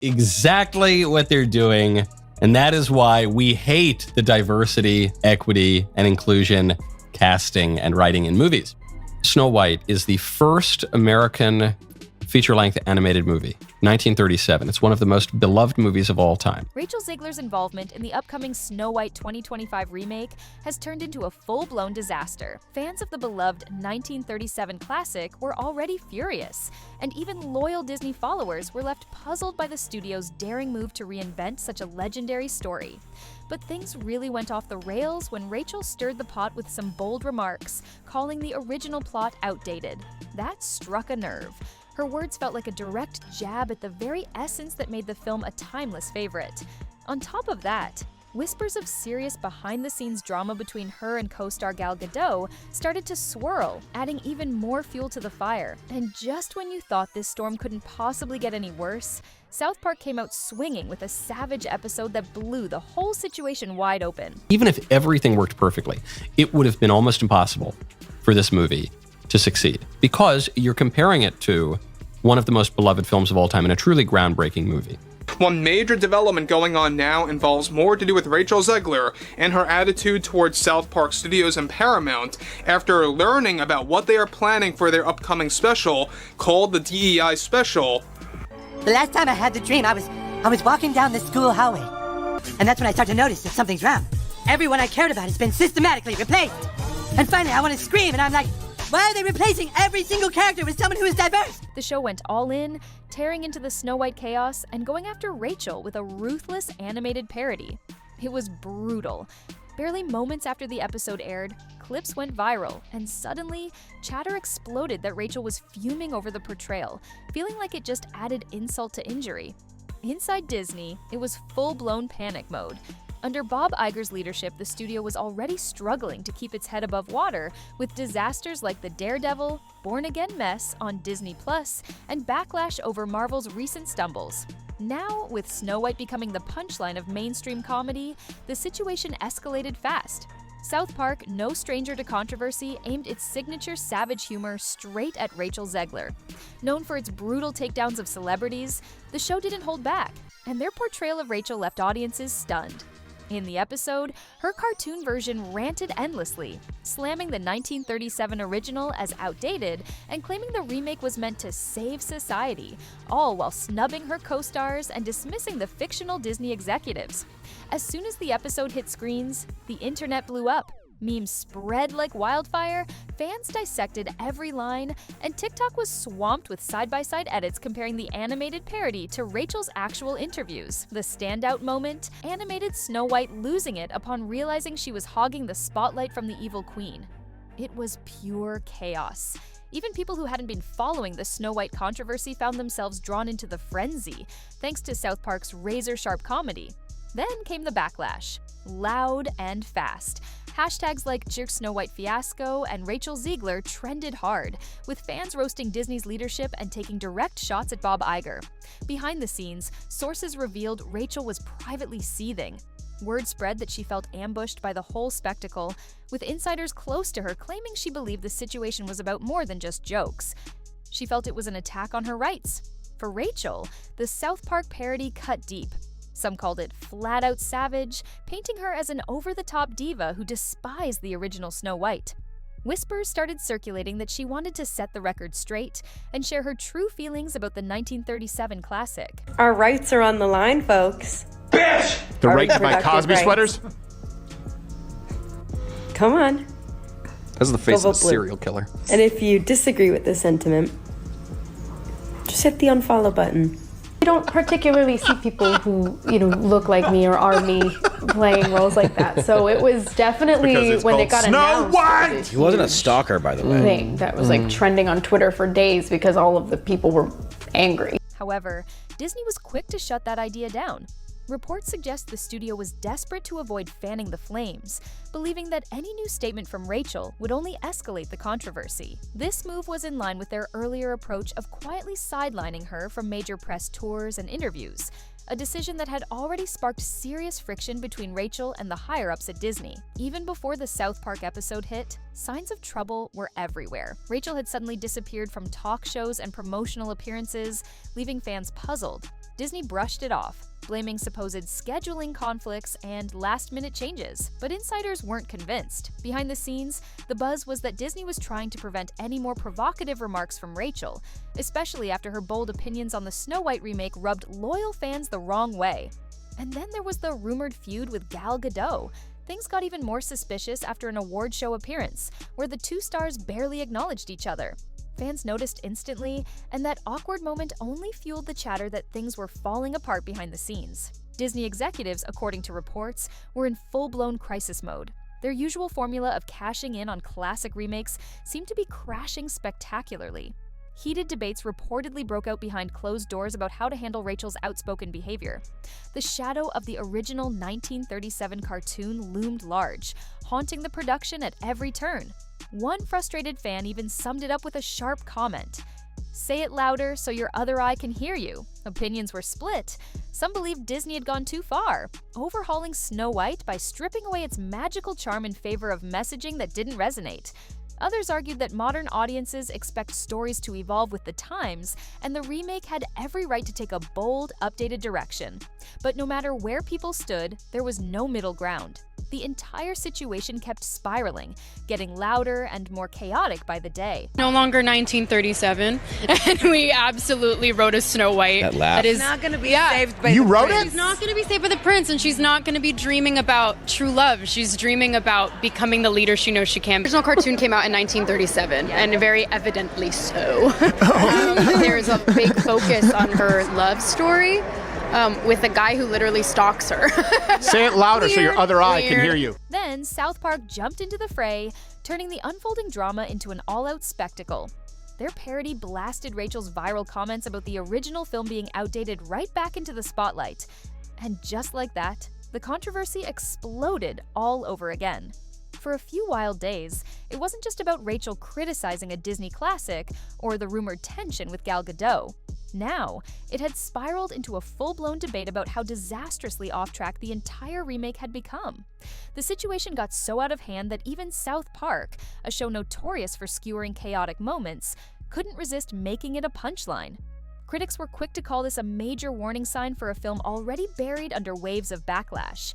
exactly what they're doing. And that is why we hate the diversity, equity, and inclusion casting and writing in movies. Snow White is the first American feature-length animated movie, 1937. It's one of the most beloved movies of all time. Rachel Zegler's involvement in the upcoming Snow White 2025 remake has turned into a full-blown disaster. Fans of the beloved 1937 classic were already furious, and even loyal Disney followers were left puzzled by the studio's daring move to reinvent such a legendary story. But things really went off the rails when Rachel stirred the pot with some bold remarks, calling the original plot outdated. That struck a nerve. Her words felt like a direct jab at the very essence that made the film a timeless favorite. On top of that, whispers of serious behind-the-scenes drama between her and co-star Gal Gadot started to swirl, adding even more fuel to the fire. And just when you thought this storm couldn't possibly get any worse, South Park came out swinging with a savage episode that blew the whole situation wide open. Even if everything worked perfectly, it would have been almost impossible for this movie to succeed, because you're comparing it to one of the most beloved films of all time and a truly groundbreaking movie. One major development going on now involves more to do with Rachel Zegler and her attitude towards South Park Studios and Paramount after learning about what they are planning for their upcoming special called the DEI Special. The last time I had the dream, I was walking down the school hallway, and that's when I started to notice that something's wrong. Everyone I cared about has been systematically replaced. And finally, I want to scream, and I'm like, why are they replacing every single character with someone who is diverse? The show went all in, tearing into the Snow White chaos and going after Rachel with a ruthless animated parody. It was brutal. Barely moments after the episode aired, clips went viral, and suddenly, chatter exploded that Rachel was fuming over the portrayal, feeling like it just added insult to injury. Inside Disney, it was full-blown panic mode. Under Bob Iger's leadership, the studio was already struggling to keep its head above water with disasters like the Daredevil, Born Again mess on Disney Plus, and backlash over Marvel's recent stumbles. Now, with Snow White becoming the punchline of mainstream comedy, the situation escalated fast. South Park, no stranger to controversy, aimed its signature savage humor straight at Rachel Zegler. Known for its brutal takedowns of celebrities, the show didn't hold back, and their portrayal of Rachel left audiences stunned. In the episode, her cartoon version ranted endlessly, slamming the 1937 original as outdated and claiming the remake was meant to save society, all while snubbing her co-stars and dismissing the fictional Disney executives. As soon as the episode hit screens, the internet blew up. Memes spread like wildfire, fans dissected every line, and TikTok was swamped with side-by-side edits comparing the animated parody to Rachel's actual interviews. The standout moment? Animated Snow White losing it upon realizing she was hogging the spotlight from the evil queen. It was pure chaos. Even people who hadn't been following the Snow White controversy found themselves drawn into the frenzy, thanks to South Park's razor-sharp comedy. Then came the backlash. Loud and fast. Hashtags like Jerk Snow White Fiasco and Rachel Zegler trended hard, with fans roasting Disney's leadership and taking direct shots at Bob Iger. Behind the scenes, sources revealed Rachel was privately seething. Word spread that she felt ambushed by the whole spectacle, with insiders close to her claiming she believed the situation was about more than just jokes. She felt it was an attack on her rights. For Rachel, the South Park parody cut deep. Some called it flat-out savage, painting her as an over-the-top diva who despised the original Snow White. Whispers started circulating that she wanted to set the record straight and share her true feelings about the 1937 classic. Our rights are on the line, folks. Bitch! The right to buy Cosby sweaters? Come on. That's the face of a blue. serial killer. And if you disagree with this sentiment, just hit the unfollow button. I don't particularly see people who, look like me or are me playing roles like that. So it was definitely when it got announced. White! He wasn't a stalker, by the way. Thing that was trending on Twitter for days because all of the people were angry. However, Disney was quick to shut that idea down. Reports suggest the studio was desperate to avoid fanning the flames, believing that any new statement from Rachel would only escalate the controversy. This move was in line with their earlier approach of quietly sidelining her from major press tours and interviews, a decision that had already sparked serious friction between Rachel and the higher-ups at Disney. Even before the South Park episode hit, signs of trouble were everywhere. Rachel had suddenly disappeared from talk shows and promotional appearances, leaving fans puzzled. Disney brushed it off, blaming supposed scheduling conflicts and last-minute changes. But insiders weren't convinced. Behind the scenes, the buzz was that Disney was trying to prevent any more provocative remarks from Rachel, especially after her bold opinions on the Snow White remake rubbed loyal fans the wrong way. And then there was the rumored feud with Gal Gadot. Things got even more suspicious after an award show appearance, where the two stars barely acknowledged each other. Fans noticed instantly, and that awkward moment only fueled the chatter that things were falling apart behind the scenes. Disney executives, according to reports, were in full-blown crisis mode. Their usual formula of cashing in on classic remakes seemed to be crashing spectacularly. Heated debates reportedly broke out behind closed doors about how to handle Rachel's outspoken behavior. The shadow of the original 1937 cartoon loomed large, haunting the production at every turn. One frustrated fan even summed it up with a sharp comment. "Say it louder so your other eye can hear you." Opinions were split. Some believed Disney had gone too far, overhauling Snow White by stripping away its magical charm in favor of messaging that didn't resonate. Others argued that modern audiences expect stories to evolve with the times, and the remake had every right to take a bold, updated direction. But no matter where people stood, there was no middle ground. The entire situation kept spiraling, getting louder and more chaotic by the day. No longer 1937, and we absolutely wrote a Snow White. That laugh. That is not going to be saved by You the wrote prince. it? She's not going to be saved by the prince, and she's not going to be dreaming about true love. She's dreaming about becoming the leader she knows she can. The original cartoon came out in 1937, and very evidently so. There's a big focus on her love story. With a guy who literally stalks her. Say it louder so your other eye can hear you. Then South Park jumped into the fray, turning the unfolding drama into an all-out spectacle. Their parody blasted Rachel's viral comments about the original film being outdated right back into the spotlight. And just like that, the controversy exploded all over again. For a few wild days, it wasn't just about Rachel criticizing a Disney classic or the rumored tension with Gal Gadot. Now, it had spiraled into a full-blown debate about how disastrously off-track the entire remake had become. The situation got so out of hand that even South Park, a show notorious for skewering chaotic moments, couldn't resist making it a punchline. Critics were quick to call this a major warning sign for a film already buried under waves of backlash.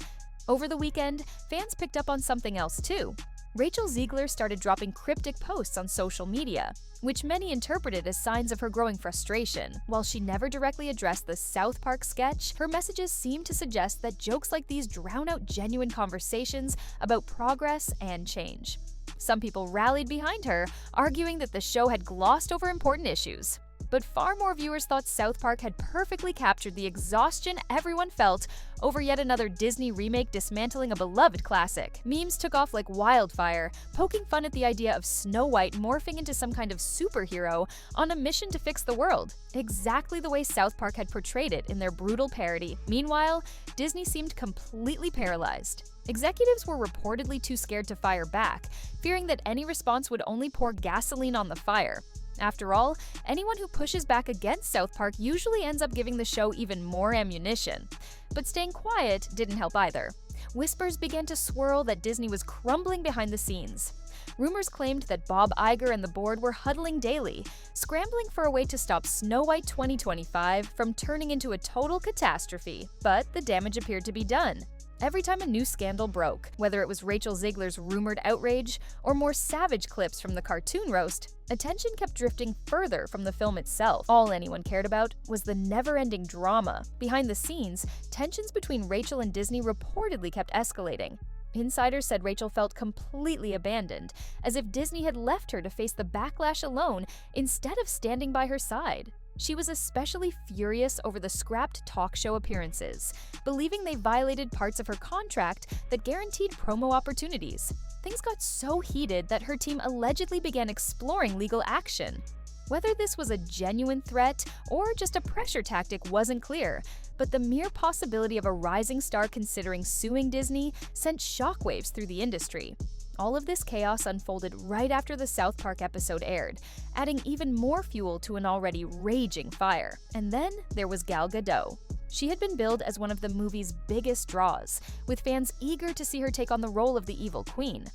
Over the weekend, fans picked up on something else too. Rachel Zegler started dropping cryptic posts on social media, which many interpreted as signs of her growing frustration. While she never directly addressed the South Park sketch, her messages seemed to suggest that jokes like these drown out genuine conversations about progress and change. Some people rallied behind her, arguing that the show had glossed over important issues. But far more viewers thought South Park had perfectly captured the exhaustion everyone felt over yet another Disney remake dismantling a beloved classic. Memes took off like wildfire, poking fun at the idea of Snow White morphing into some kind of superhero on a mission to fix the world, exactly the way South Park had portrayed it in their brutal parody. Meanwhile, Disney seemed completely paralyzed. Executives were reportedly too scared to fire back, fearing that any response would only pour gasoline on the fire. After all, anyone who pushes back against South Park usually ends up giving the show even more ammunition. But staying quiet didn't help either. Whispers began to swirl that Disney was crumbling behind the scenes. Rumors claimed that Bob Iger and the board were huddling daily, scrambling for a way to stop Snow White 2025 from turning into a total catastrophe. But the damage appeared to be done. Every time a new scandal broke, whether it was Rachel Zegler's rumored outrage or more savage clips from the cartoon roast, attention kept drifting further from the film itself. All anyone cared about was the never-ending drama. Behind the scenes, tensions between Rachel and Disney reportedly kept escalating. Insiders said Rachel felt completely abandoned, as if Disney had left her to face the backlash alone instead of standing by her side. She was especially furious over the scrapped talk show appearances, believing they violated parts of her contract that guaranteed promo opportunities. Things got so heated that her team allegedly began exploring legal action. Whether this was a genuine threat or just a pressure tactic wasn't clear, but the mere possibility of a rising star considering suing Disney sent shockwaves through the industry. All of this chaos unfolded right after the South Park episode aired, adding even more fuel to an already raging fire. And then there was Gal Gadot. She had been billed as one of the movie's biggest draws, with fans eager to see her take on the role of the evil queen.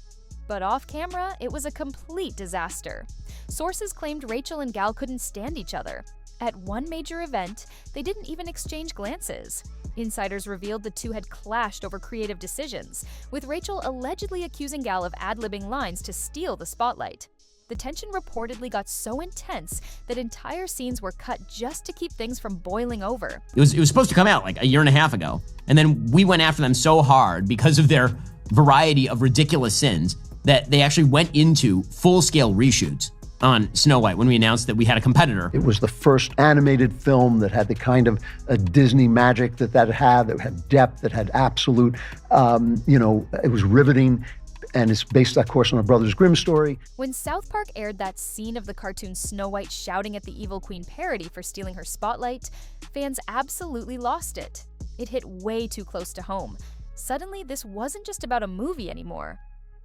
But off-camera, it was a complete disaster. Sources claimed Rachel and Gal couldn't stand each other. At one major event, they didn't even exchange glances. Insiders revealed the two had clashed over creative decisions, with Rachel allegedly accusing Gal of ad-libbing lines to steal the spotlight. The tension reportedly got so intense that entire scenes were cut just to keep things from boiling over. It was supposed to come out like a year and a half ago, and then we went after them so hard because of their variety of ridiculous sins that they actually went into full-scale reshoots on Snow White when we announced that we had a competitor. It was the first animated film that had the kind of Disney magic that had depth, that had absolute, it was riveting. And it's based, of course, on a Brothers Grimm story. When South Park aired that scene of the cartoon Snow White shouting at the Evil Queen parody for stealing her spotlight, fans absolutely lost it. It hit way too close to home. Suddenly, this wasn't just about a movie anymore.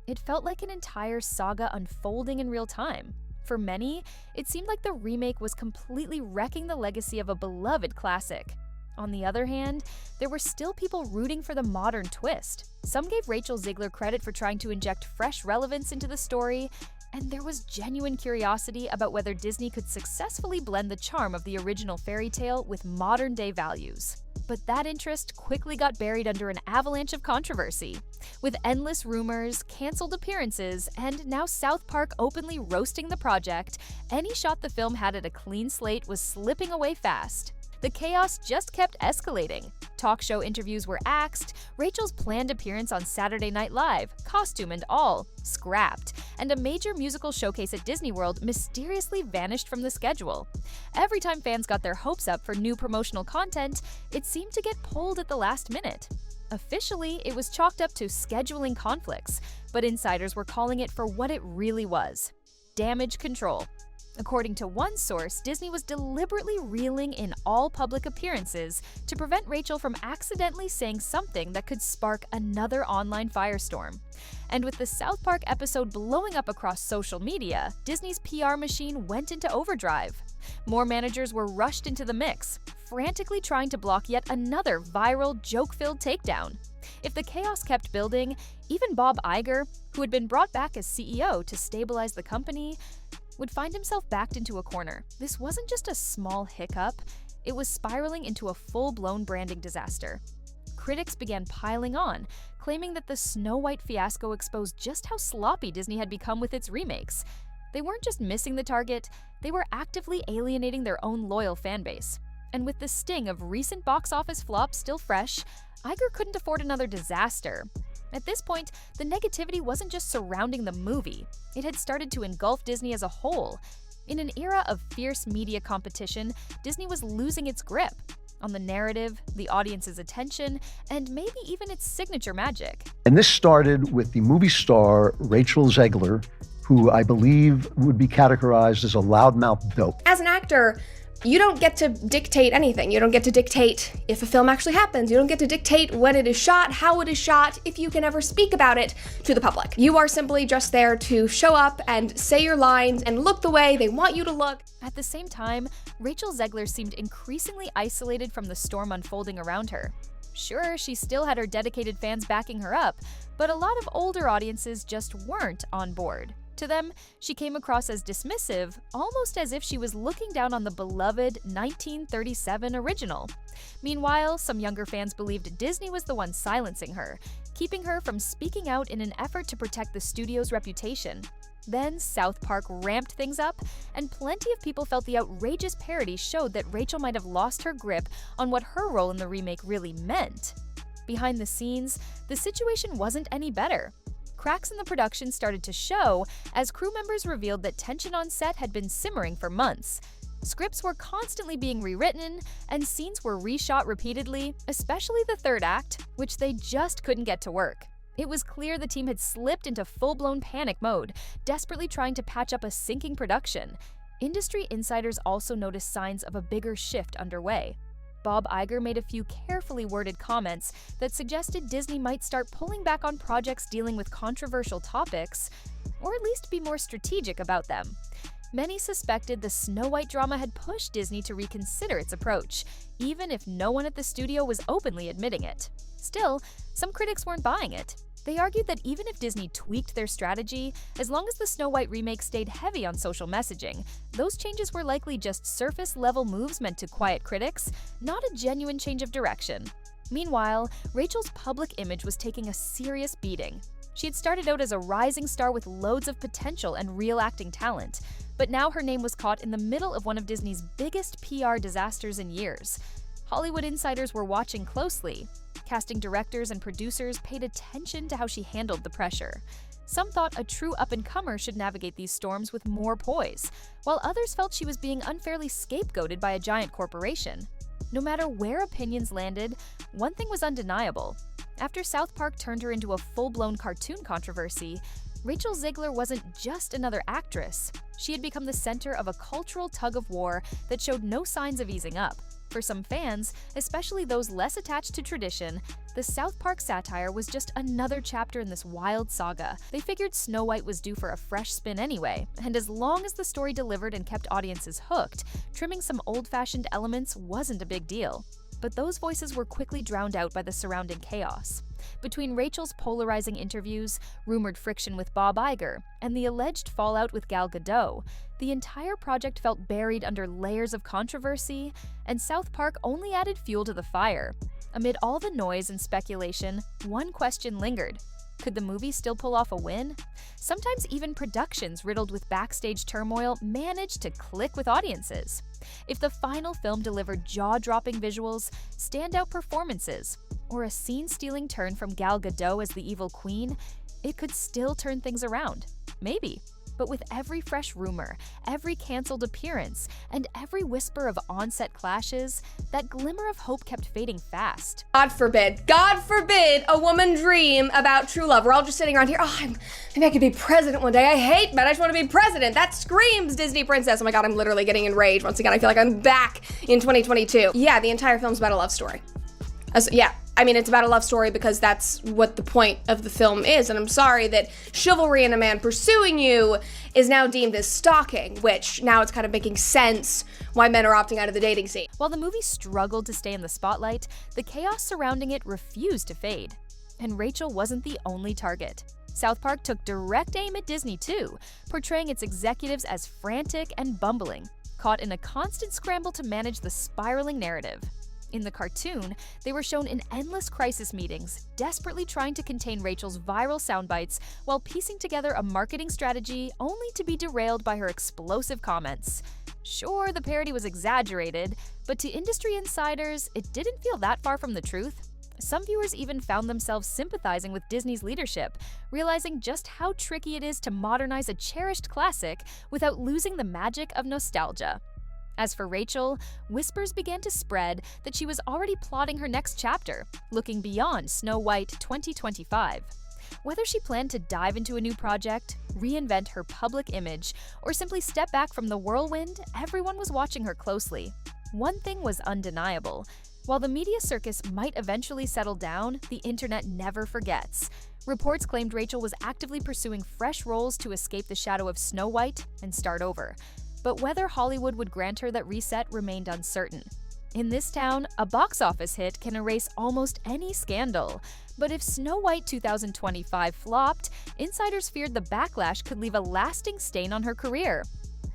It felt like an entire saga unfolding in real time. For many, it seemed like the remake was completely wrecking the legacy of a beloved classic. On the other hand, there were still people rooting for the modern twist. Some gave Rachel Zegler credit for trying to inject fresh relevance into the story, and there was genuine curiosity about whether Disney could successfully blend the charm of the original fairy tale with modern-day values. But that interest quickly got buried under an avalanche of controversy. With endless rumors, canceled appearances, and now South Park openly roasting the project, any shot the film had at a clean slate was slipping away fast. The chaos just kept escalating. Talk show interviews were axed, Rachel's planned appearance on Saturday Night Live, costume and all, scrapped, and a major musical showcase at Disney World mysteriously vanished from the schedule. Every time fans got their hopes up for new promotional content, it seemed to get pulled at the last minute. Officially, it was chalked up to scheduling conflicts, but insiders were calling it for what it really was: damage control. According to one source, Disney was deliberately reeling in all public appearances to prevent Rachel from accidentally saying something that could spark another online firestorm. And with the South Park episode blowing up across social media, Disney's PR machine went into overdrive. More managers were rushed into the mix, frantically trying to block yet another viral, joke-filled takedown. If the chaos kept building, even Bob Iger, who had been brought back as CEO to stabilize the company, would find himself backed into a corner. This wasn't just a small hiccup, it was spiraling into a full-blown branding disaster. Critics began piling on, claiming that the Snow White fiasco exposed just how sloppy Disney had become with its remakes. They weren't just missing the target, they were actively alienating their own loyal fanbase. And with the sting of recent box office flops still fresh, Iger couldn't afford another disaster. At this point, the negativity wasn't just surrounding the movie, it had started to engulf Disney as a whole. In an era of fierce media competition, Disney was losing its grip on the narrative, the audience's attention, and maybe even its signature magic. And this started with the movie star Rachel Zegler, who I believe would be categorized as a loudmouth dope. As an actor, you don't get to dictate anything. You don't get to dictate if a film actually happens. You don't get to dictate when it is shot, how it is shot, if you can ever speak about it to the public. You are simply just there to show up and say your lines and look the way they want you to look. At the same time, Rachel Zegler seemed increasingly isolated from the storm unfolding around her. Sure, she still had her dedicated fans backing her up, but a lot of older audiences just weren't on board. To them, she came across as dismissive, almost as if she was looking down on the beloved 1937 original. Meanwhile, some younger fans believed Disney was the one silencing her, keeping her from speaking out in an effort to protect the studio's reputation. Then South Park ramped things up, and plenty of people felt the outrageous parody showed that Rachel might have lost her grip on what her role in the remake really meant. Behind the scenes, the situation wasn't any better. Cracks in the production started to show as crew members revealed that tension on set had been simmering for months. Scripts were constantly being rewritten, and scenes were reshot repeatedly, especially the third act, which they just couldn't get to work. It was clear the team had slipped into full-blown panic mode, desperately trying to patch up a sinking production. Industry insiders also noticed signs of a bigger shift underway. Bob Iger made a few carefully worded comments that suggested Disney might start pulling back on projects dealing with controversial topics, or at least be more strategic about them. Many suspected the Snow White drama had pushed Disney to reconsider its approach, even if no one at the studio was openly admitting it. Still, some critics weren't buying it. They argued that even if Disney tweaked their strategy, as long as the Snow White remake stayed heavy on social messaging, those changes were likely just surface-level moves meant to quiet critics, not a genuine change of direction. Meanwhile, Rachel's public image was taking a serious beating. She had started out as a rising star with loads of potential and real acting talent, but now her name was caught in the middle of one of Disney's biggest PR disasters in years. Hollywood insiders were watching closely. Casting directors and producers paid attention to how she handled the pressure. Some thought a true up-and-comer should navigate these storms with more poise, while others felt she was being unfairly scapegoated by a giant corporation. No matter where opinions landed, one thing was undeniable. After South Park turned her into a full-blown cartoon controversy, Rachel Zegler wasn't just another actress. She had become the center of a cultural tug-of-war that showed no signs of easing up. For some fans, especially those less attached to tradition, the South Park satire was just another chapter in this wild saga. They figured Snow White was due for a fresh spin anyway, and as long as the story delivered and kept audiences hooked, trimming some old-fashioned elements wasn't a big deal. But those voices were quickly drowned out by the surrounding chaos. Between Rachel's polarizing interviews, rumored friction with Bob Iger, and the alleged fallout with Gal Gadot, the entire project felt buried under layers of controversy, and South Park only added fuel to the fire. Amid all the noise and speculation, one question lingered. Could the movie still pull off a win? Sometimes even productions riddled with backstage turmoil managed to click with audiences. If the final film delivered jaw-dropping visuals, standout performances, or a scene-stealing turn from Gal Gadot as the evil queen, it could still turn things around. Maybe. But with every fresh rumor, every canceled appearance, and every whisper of on-set clashes, that glimmer of hope kept fading fast. God forbid a woman dream about true love. We're all just sitting around here, maybe I could be president one day. I hate men, I just want to be president. That screams Disney princess. Oh my God, I'm literally getting enraged. Once again, I feel like I'm back in 2022. Yeah, the entire film's about a love story. It's about a love story because that's what the point of the film is, and I'm sorry that chivalry in a man pursuing you is now deemed as stalking, which now it's kind of making sense why men are opting out of the dating scene. While the movie struggled to stay in the spotlight, the chaos surrounding it refused to fade. And Rachel wasn't the only target. South Park took direct aim at Disney too, portraying its executives as frantic and bumbling, caught in a constant scramble to manage the spiraling narrative. In the cartoon, they were shown in endless crisis meetings, desperately trying to contain Rachel's viral soundbites while piecing together a marketing strategy only to be derailed by her explosive comments. Sure, the parody was exaggerated, but to industry insiders, it didn't feel that far from the truth. Some viewers even found themselves sympathizing with Disney's leadership, realizing just how tricky it is to modernize a cherished classic without losing the magic of nostalgia. As for Rachel, whispers began to spread that she was already plotting her next chapter, looking beyond Snow White 2025. Whether she planned to dive into a new project, reinvent her public image, or simply step back from the whirlwind, everyone was watching her closely. One thing was undeniable. While the media circus might eventually settle down, the internet never forgets. Reports claimed Rachel was actively pursuing fresh roles to escape the shadow of Snow White and start over. But whether Hollywood would grant her that reset remained uncertain. In this town, a box office hit can erase almost any scandal. But if Snow White 2025 flopped, insiders feared the backlash could leave a lasting stain on her career.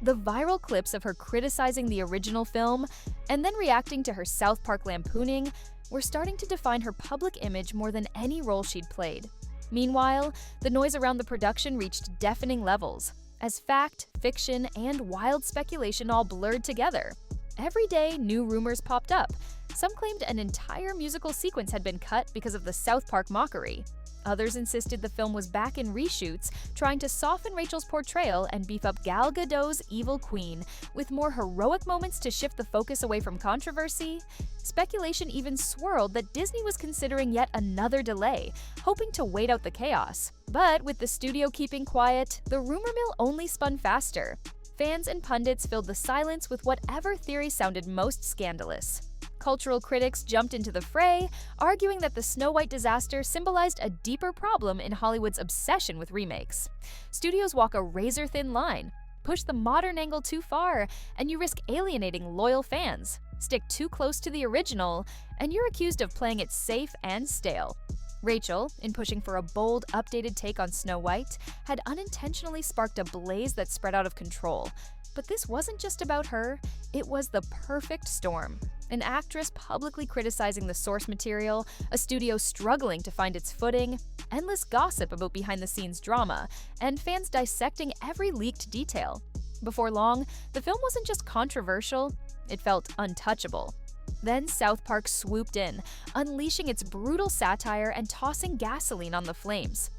The viral clips of her criticizing the original film and then reacting to her South Park lampooning were starting to define her public image more than any role she'd played. Meanwhile, the noise around the production reached deafening levels, as fact, fiction, and wild speculation all blurred together. Every day, new rumors popped up. Some claimed an entire musical sequence had been cut because of the South Park mockery. Others insisted the film was back in reshoots, trying to soften Rachel's portrayal and beef up Gal Gadot's evil queen, with more heroic moments to shift the focus away from controversy. Speculation even swirled that Disney was considering yet another delay, hoping to wait out the chaos. But with the studio keeping quiet, the rumor mill only spun faster. Fans and pundits filled the silence with whatever theory sounded most scandalous. Cultural critics jumped into the fray, arguing that the Snow White disaster symbolized a deeper problem in Hollywood's obsession with remakes. Studios walk a razor-thin line. Push the modern angle too far, and you risk alienating loyal fans. Stick too close to the original, and you're accused of playing it safe and stale. Rachel, in pushing for a bold, updated take on Snow White, had unintentionally sparked a blaze that spread out of control. But this wasn't just about her, it was the perfect storm. An actress publicly criticizing the source material, a studio struggling to find its footing, endless gossip about behind-the-scenes drama, and fans dissecting every leaked detail. Before long, the film wasn't just controversial, it felt untouchable. Then South Park swooped in, unleashing its brutal satire and tossing gasoline on the flames.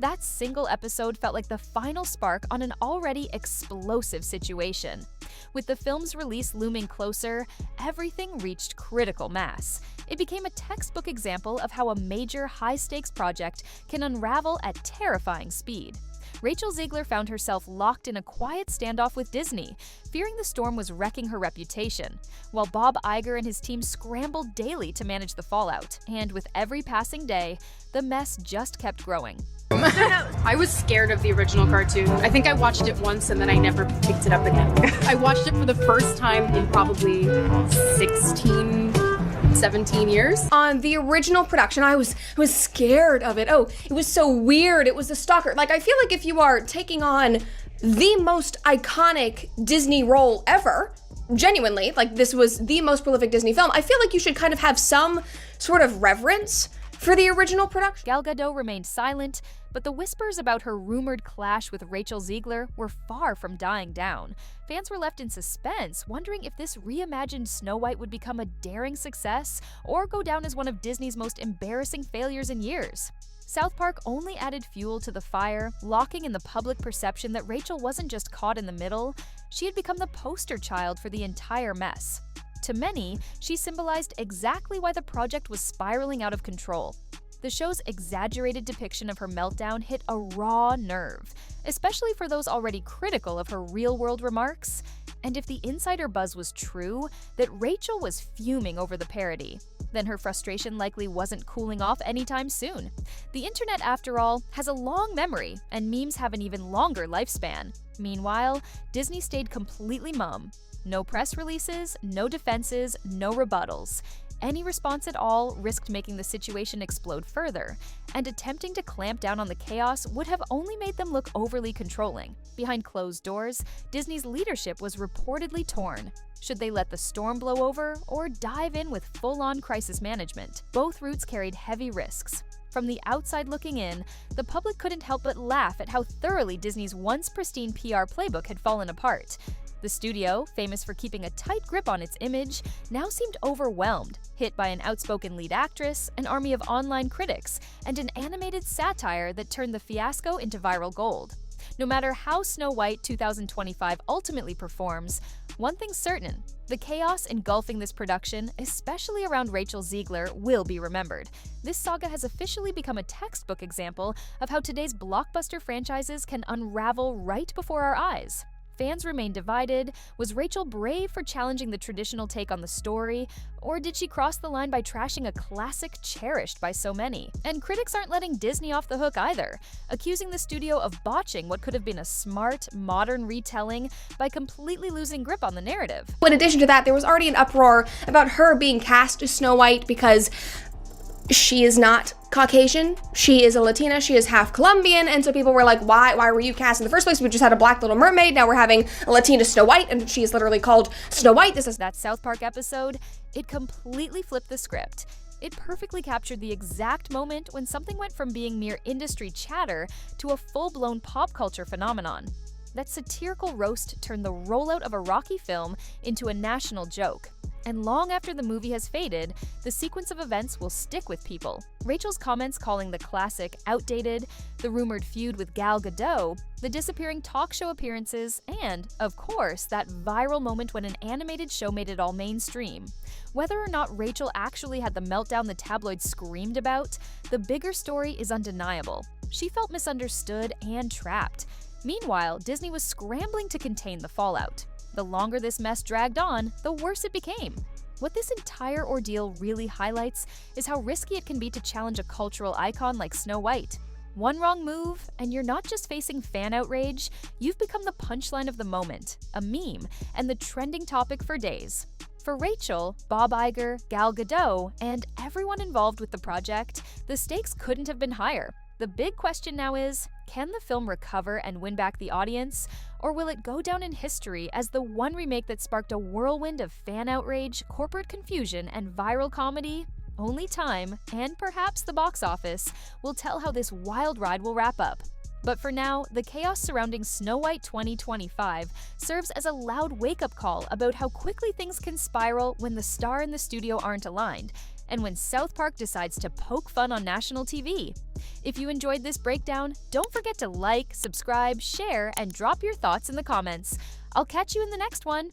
That single episode felt like the final spark on an already explosive situation. With the film's release looming closer, everything reached critical mass. It became a textbook example of how a major, high-stakes project can unravel at terrifying speed. Rachel Zegler found herself locked in a quiet standoff with Disney, fearing the storm was wrecking her reputation, while Bob Iger and his team scrambled daily to manage the fallout. And with every passing day, the mess just kept growing. I was scared of the original cartoon. I think I watched it once and then I never picked it up again. I watched it for the first time in probably 17 years. On the original production, I was scared of it. Oh, it was so weird. It was a stalker. Like, I feel like if you are taking on the most iconic Disney role ever, genuinely, like this was the most prolific Disney film, I feel like you should kind of have some sort of reverence for the original production. Gal Gadot remained silent, but the whispers about her rumored clash with Rachel Zegler were far from dying down. Fans were left in suspense, wondering if this reimagined Snow White would become a daring success or go down as one of Disney's most embarrassing failures in years. South Park only added fuel to the fire, locking in the public perception that Rachel wasn't just caught in the middle, she had become the poster child for the entire mess. To many, she symbolized exactly why the project was spiraling out of control. The show's exaggerated depiction of her meltdown hit a raw nerve, especially for those already critical of her real-world remarks. And if the insider buzz was true, that Rachel was fuming over the parody, then her frustration likely wasn't cooling off anytime soon. The internet, after all, has a long memory, and memes have an even longer lifespan. Meanwhile, Disney stayed completely mum. No press releases, no defenses, no rebuttals. Any response at all risked making the situation explode further, and attempting to clamp down on the chaos would have only made them look overly controlling. Behind closed doors, Disney's leadership was reportedly torn. Should they let the storm blow over, or dive in with full-on crisis management? Both routes carried heavy risks. From the outside looking in, the public couldn't help but laugh at how thoroughly Disney's once pristine PR playbook had fallen apart. The studio, famous for keeping a tight grip on its image, now seemed overwhelmed, hit by an outspoken lead actress, an army of online critics, and an animated satire that turned the fiasco into viral gold. No matter how Snow White 2025 ultimately performs, one thing's certain: the chaos engulfing this production, especially around Rachel Zegler, will be remembered. This saga has officially become a textbook example of how today's blockbuster franchises can unravel right before our eyes. Fans remain divided. Was Rachel brave for challenging the traditional take on the story, or did she cross the line by trashing a classic cherished by so many? And critics aren't letting Disney off the hook either, accusing the studio of botching what could have been a smart, modern retelling by completely losing grip on the narrative. In addition to that, there was already an uproar about her being cast as Snow White because she is not Caucasian, she is a Latina, she is half Colombian, and so people were like, why were you cast in the first place? We just had a black Little Mermaid, now we're having a Latina Snow White, and she is literally called Snow White. This is that South Park episode. It completely flipped the script. It perfectly captured the exact moment when something went from being mere industry chatter to a full-blown pop culture phenomenon. That satirical roast turned the rollout of a Rocky film into a national joke. And long after the movie has faded, the sequence of events will stick with people. Rachel's comments calling the classic outdated, the rumored feud with Gal Gadot, the disappearing talk show appearances, and, of course, that viral moment when an animated show made it all mainstream. Whether or not Rachel actually had the meltdown the tabloids screamed about, the bigger story is undeniable. She felt misunderstood and trapped. Meanwhile, Disney was scrambling to contain the fallout. The longer this mess dragged on, the worse it became. What this entire ordeal really highlights is how risky it can be to challenge a cultural icon like Snow White. One wrong move, and you're not just facing fan outrage, you've become the punchline of the moment, a meme, and the trending topic for days. For Rachel, Bob Iger, Gal Gadot, and everyone involved with the project, the stakes couldn't have been higher. The big question now is, can the film recover and win back the audience, or will it go down in history as the one remake that sparked a whirlwind of fan outrage, corporate confusion, and viral comedy? Only time, and perhaps the box office, will tell how this wild ride will wrap up. But for now, the chaos surrounding Snow White 2025 serves as a loud wake-up call about how quickly things can spiral when the star and the studio aren't aligned, and when South Park decides to poke fun on national TV. If you enjoyed this breakdown, don't forget to like, subscribe, share, and drop your thoughts in the comments. I'll catch you in the next one.